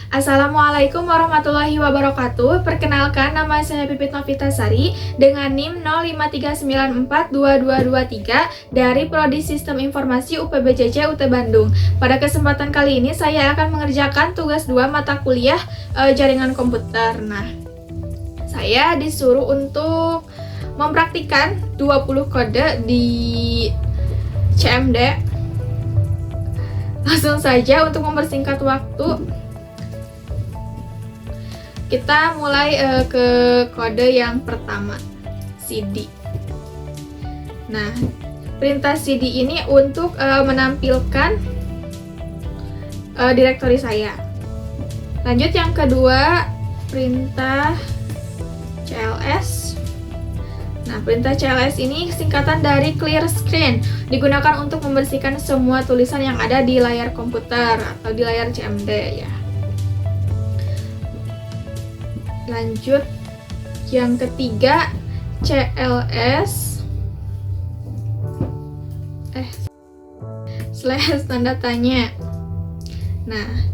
Assalamualaikum warahmatullahi wabarakatuh. Perkenalkan, nama saya Pipit Novitasari dengan NIM 0539422223 dari Prodi Sistem Informasi UPBJJ UT Bandung. Pada kesempatan kali ini saya akan mengerjakan tugas 2 mata kuliah jaringan komputer. Nah, saya disuruh untuk mempraktikkan 20 kode di CMD. Langsung saja untuk mempersingkat waktu, kita mulai ke kode yang pertama, CD. Nah, perintah CD ini untuk menampilkan direktori saya. Lanjut yang kedua, perintah CLS. Nah, perintah CLS ini singkatan dari clear screen, digunakan untuk membersihkan semua tulisan yang ada di layar komputer atau di layar CMD ya. Lanjut yang ketiga, CLS slash tanda tanya. Nah,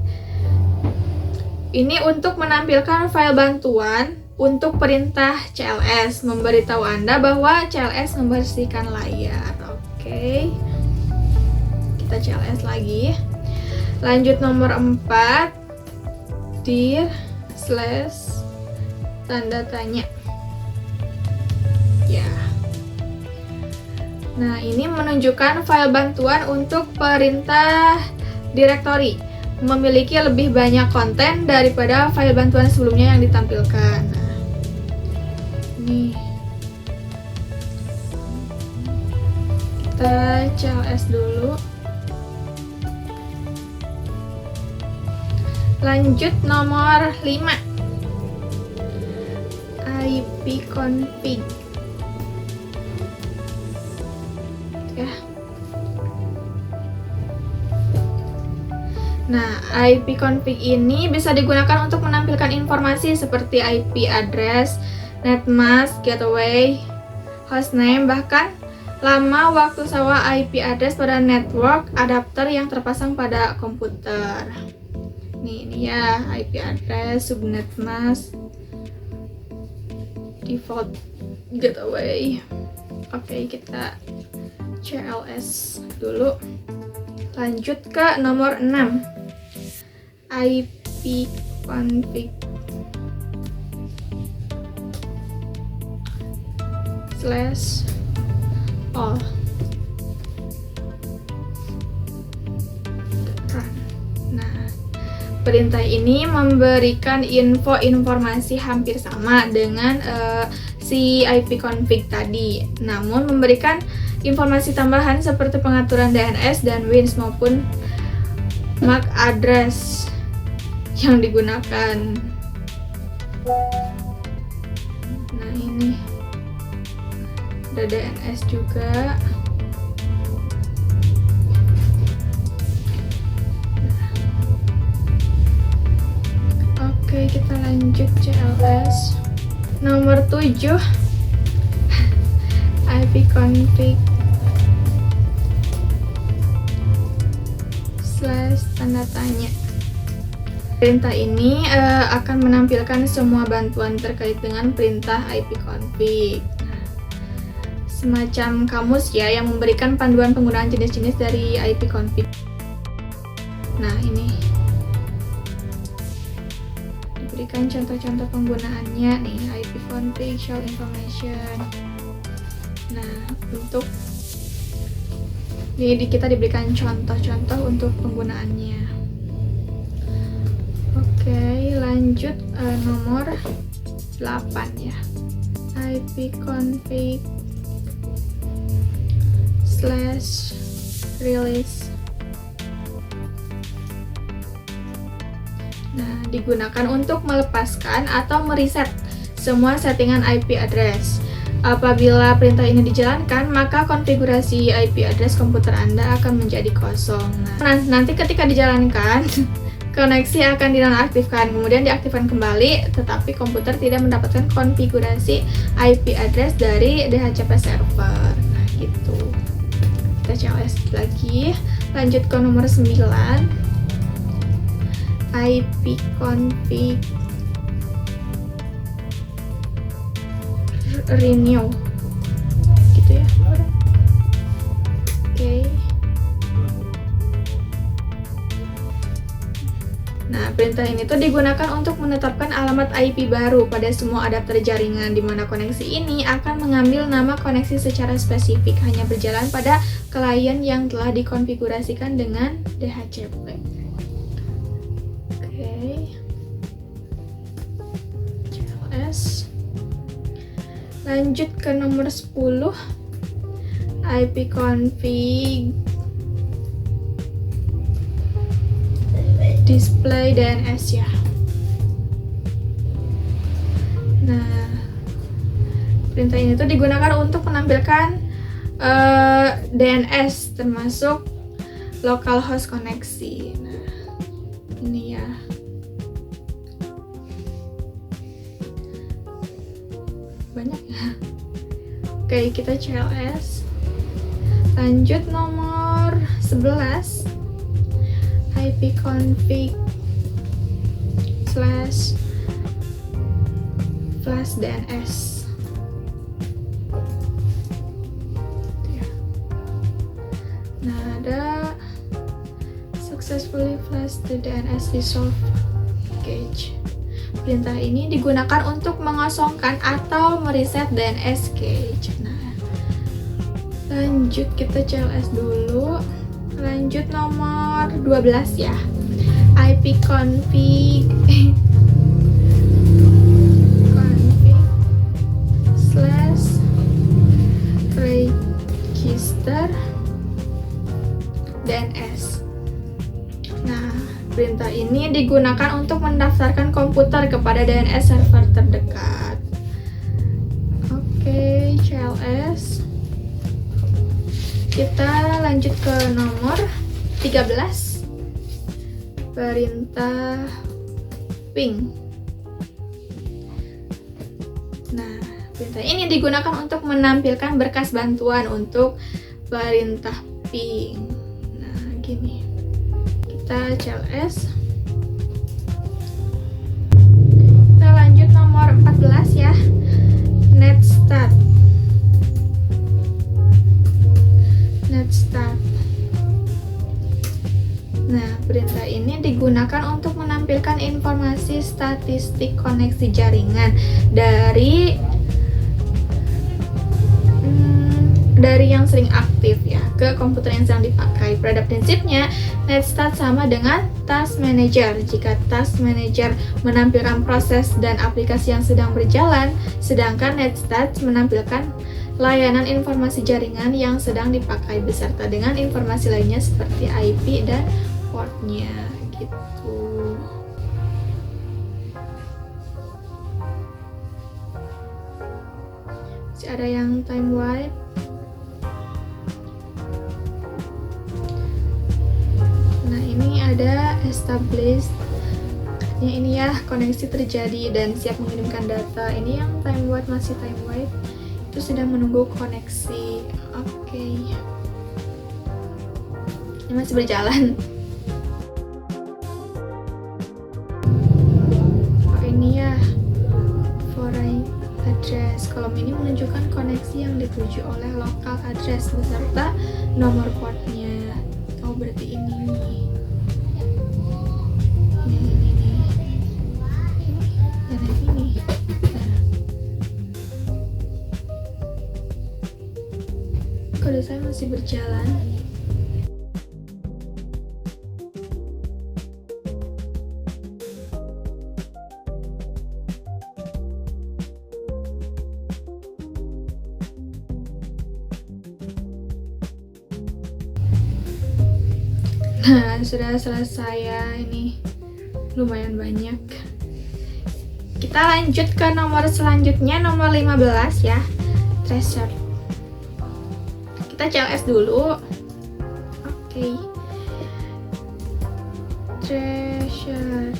ini untuk menampilkan file bantuan untuk perintah CLS, memberitahu Anda bahwa CLS membersihkan layar. Oke, kita CLS lagi. Lanjut nomor 4, dir slash tanda tanya ya. Nah, ini menunjukkan file bantuan untuk perintah direktori, memiliki lebih banyak konten daripada file bantuan sebelumnya yang ditampilkan. Nah, ini kita CLS dulu. Lanjut nomor 5, ipconfig ya. Nah, ipconfig ini bisa digunakan untuk menampilkan informasi seperti IP address, netmask, gateway, hostname, bahkan lama waktu sewa IP address pada network adapter yang terpasang pada komputer. Ini ya, IP address, subnet mask, default gateway. Oke, kita CLS dulu. Lanjut ke nomor 6, ipconfig slash all. Nah, perintah ini memberikan informasi hampir sama dengan si ipconfig tadi, namun memberikan informasi tambahan seperti pengaturan DNS dan WINS maupun MAC address yang digunakan. Nah, ini ada DNS juga. Oke, kita lanjut CLS. Nomor 7, ipconfig slash tanda tanya. Perintah ini akan menampilkan semua bantuan terkait dengan perintah ipconfig. Semacam kamus ya, yang memberikan panduan penggunaan jenis-jenis dari ipconfig. Nah, ini berikan contoh-contoh penggunaannya nih, ipconfig show information. Nah, untuk ini kita diberikan contoh-contoh untuk penggunaannya. Oke, lanjut nomor 8 ya, ipconfig slash release. Nah, digunakan untuk melepaskan atau mereset semua settingan IP address. Apabila perintah ini dijalankan, maka konfigurasi IP address komputer Anda akan menjadi kosong. Nah, nanti ketika dijalankan, koneksi akan dinonaktifkan, kemudian diaktifkan kembali, tetapi komputer tidak mendapatkan konfigurasi IP address dari DHCP server. Nah, gitu. Kita CLS lagi. Lanjut ke nomor 9, IP config renew gitu ya. Oke. Nah, perintah ini tuh digunakan untuk menetapkan alamat IP baru pada semua adapter jaringan, di mana koneksi ini akan mengambil nama koneksi secara spesifik, hanya berjalan pada klien yang telah dikonfigurasikan dengan DHCP. Oke. CLS. Lanjut ke nomor 10. IP config display DNS ya. Nah, perintah ini tuh digunakan untuk menampilkan DNS termasuk localhost koneksi. Nah, ini ya. Banyak ya. Oke, kita CLS. Lanjut nomor 11. IP config /flash DNS. Nah, ada successfully flash the DNS resolve cache. Perintah ini digunakan untuk mengosongkan atau mereset DNS cache. Nah, lanjut kita CLS dulu. Lanjut nomor 12 ya. IP config /register DNS. Nah, perintah ini digunakan untuk mendaftarkan komputer kepada DNS server terdekat. Oke, CLS. Kita lanjut ke nomor 13. Perintah ping. Nah, perintah ini digunakan untuk menampilkan berkas bantuan untuk perintah ping. Nah, gini. Kita CLS. Kita lanjut nomor 14 ya. Netstart. Nah, perintah ini digunakan untuk menampilkan informasi statistik koneksi jaringan dari yang sering aktif ya ke komputer yang sedang dipakai. Pada prinsipnya, Netstart sama dengan Task Manager. Jika Task Manager menampilkan proses dan aplikasi yang sedang berjalan, sedangkan Netstart menampilkan layanan informasi jaringan yang sedang dipakai beserta dengan informasi lainnya seperti IP dan portnya gitu. Masih ada yang time wipe. Nah, ini ada established. Ini ya, koneksi terjadi dan siap mengirimkan data. Ini yang time wipe, masih time wipe. Itu sedang menunggu koneksi. Oke. Ini masih berjalan. Oh, ini ya, foreign address. Kolom ini menunjukkan koneksi yang dituju oleh local address beserta nomor portnya. Oh, berarti ini nih. Kode saya masih berjalan. Nah, sudah selesai ya, ini lumayan banyak. Kita lanjut ke nomor selanjutnya, nomor 15 ya, treasure. Kita CLS dulu. Oke. Treasure.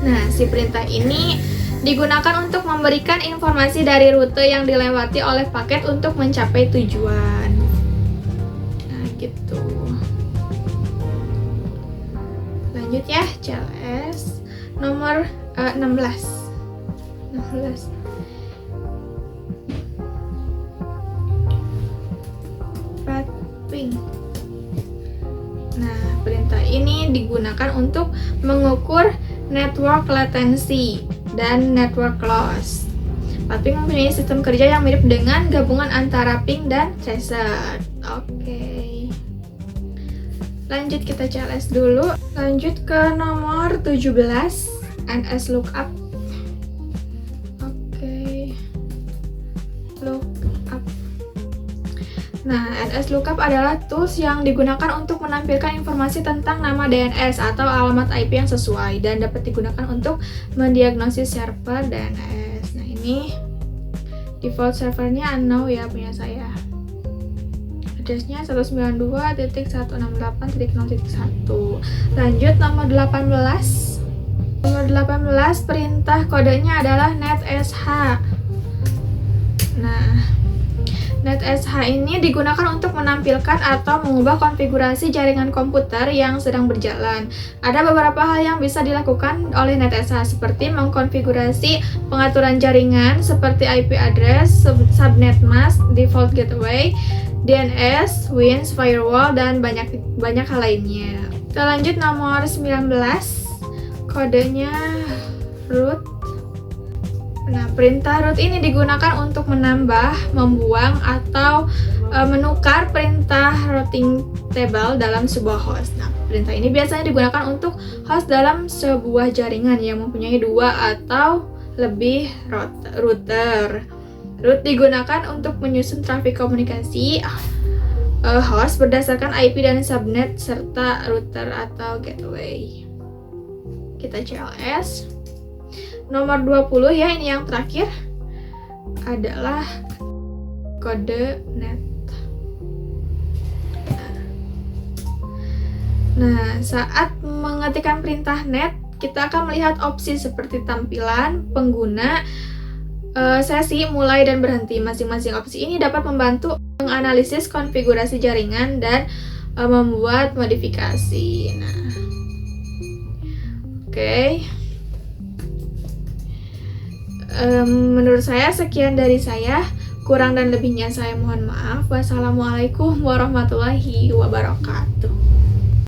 Nah, si perintah ini digunakan untuk memberikan informasi dari rute yang dilewati oleh paket untuk mencapai tujuan. Nah, gitu. Lanjut ya, CLS nomor 16. Ping. Nah, perintah ini digunakan untuk mengukur network latency dan network loss. Ping mempunyai sistem kerja yang mirip dengan gabungan antara ping dan tracer. Oke. Lanjut kita CLS dulu. Lanjut ke nomor 17, NS lookup. Oke. Lookup. Nah, NS lookup adalah tools yang digunakan untuk menampilkan informasi tentang nama DNS atau alamat IP yang sesuai dan dapat digunakan untuk mendiagnosis server DNS. Nah, ini default servernya unknown ya punya saya. Addressnya 192.168.0.1. Lanjut nomor 18. Nomor 18 perintah kodenya adalah netsh. Nah, netsh ini digunakan untuk menampilkan atau mengubah konfigurasi jaringan komputer yang sedang berjalan. Ada beberapa hal yang bisa dilakukan oleh netsh seperti mengkonfigurasi pengaturan jaringan seperti IP address, subnet mask, default gateway, DNS, WINS, firewall, dan banyak hal lainnya. Kita lanjut nomor 19. Kodenya root. Nah, perintah root ini digunakan untuk menambah, membuang, atau menukar perintah routing table dalam sebuah host. Nah, perintah ini biasanya digunakan untuk host dalam sebuah jaringan yang mempunyai 2 atau lebih router. Root digunakan untuk menyusun trafik komunikasi host berdasarkan IP dan subnet serta router atau gateway. Kita CLS. Nomor 20 ya, ini yang terakhir adalah kode net. Nah, saat mengetikkan perintah net, kita akan melihat opsi seperti tampilan, pengguna, sesi, mulai, dan berhenti. Masing-masing opsi ini dapat membantu menganalisis konfigurasi jaringan dan membuat modifikasi. Nah, oke. Menurut saya sekian dari saya. Kurang dan lebihnya saya mohon maaf. Wassalamualaikum warahmatullahi wabarakatuh.